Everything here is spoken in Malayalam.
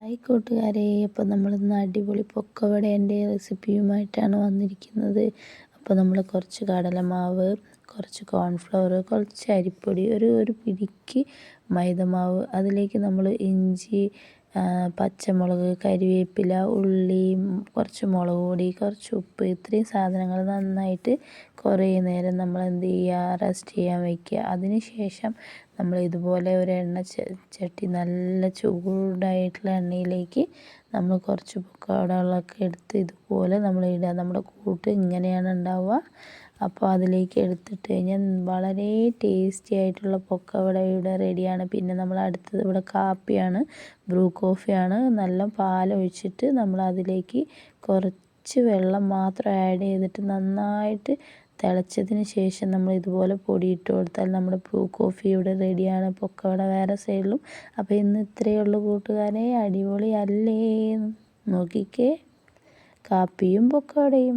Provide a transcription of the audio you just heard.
ഹായ് കൂട്ടുകാരെ, അപ്പോൾ നമ്മളിന്ന് അടിപൊളി പൊക്കവടേൻ്റെ റെസിപ്പിയുമായിട്ടാണ് വന്നിരിക്കുന്നത്. അപ്പോൾ നമ്മൾ കുറച്ച് കടലമാവ്, കുറച്ച് കോൺഫ്ലവർ, കുറച്ച് അരിപ്പൊടി, ഒരു പിടിക്ക് മൈദമാവ്, അതിലേക്ക് നമ്മൾ ഇഞ്ചി, പച്ചമുളക്, കരിവേപ്പില, ഉള്ളി, കുറച്ച് മുളക് പൊടി, കുറച്ച് ഉപ്പ്, ഇത്രയും സാധനങ്ങൾ നന്നായിട്ട് കുറേ നേരം നമ്മൾ എന്ത് ചെയ്യുക, റെസ്റ്റ് ചെയ്യാൻ വയ്ക്കുക. അതിന് ശേഷം നമ്മൾ ഇതുപോലെ ഒരു ചട്ടി, നല്ല ചൂടായിട്ടുള്ള എണ്ണയിലേക്ക് നമ്മൾ കുറച്ച് പൊക്കവടകളൊക്കെ എടുത്ത് ഇതുപോലെ നമ്മൾ ഇടുക. നമ്മുടെ കൂട്ട് ഇങ്ങനെയാണ് ഉണ്ടാവുക. അപ്പോൾ അതിലേക്ക് എടുത്തിട്ട് കഴിഞ്ഞാൽ വളരെ ടേസ്റ്റി ആയിട്ടുള്ള പൊക്കവട ഇവിടെ റെഡിയാണ്. പിന്നെ നമ്മൾ അടുത്തത് ഇവിടെ കാപ്പിയാണ്, ബ്രൂ കോഫിയാണ്. നല്ല പാലൊഴിച്ചിട്ട് നമ്മൾ അതിലേക്ക് കുറച്ച് വെള്ളം മാത്രം ആഡ് ചെയ്തിട്ട് നന്നായിട്ട് തിളച്ചതിന് ശേഷം നമ്മൾ ഇതുപോലെ പൊടിയിട്ട് കൊടുത്താൽ നമ്മുടെ ബ്രൂ കോഫി ഇവിടെ റെഡിയാണ്. പൊക്കവട വേറെ സൈഡിലും. അപ്പോൾ ഇന്ന് ഇത്രയേ ഉള്ളൂ കൂട്ടുകാരെ. അടിപൊളി അല്ലേ? നോക്കിക്കേ, കാപ്പിയും പൊക്കവടയും.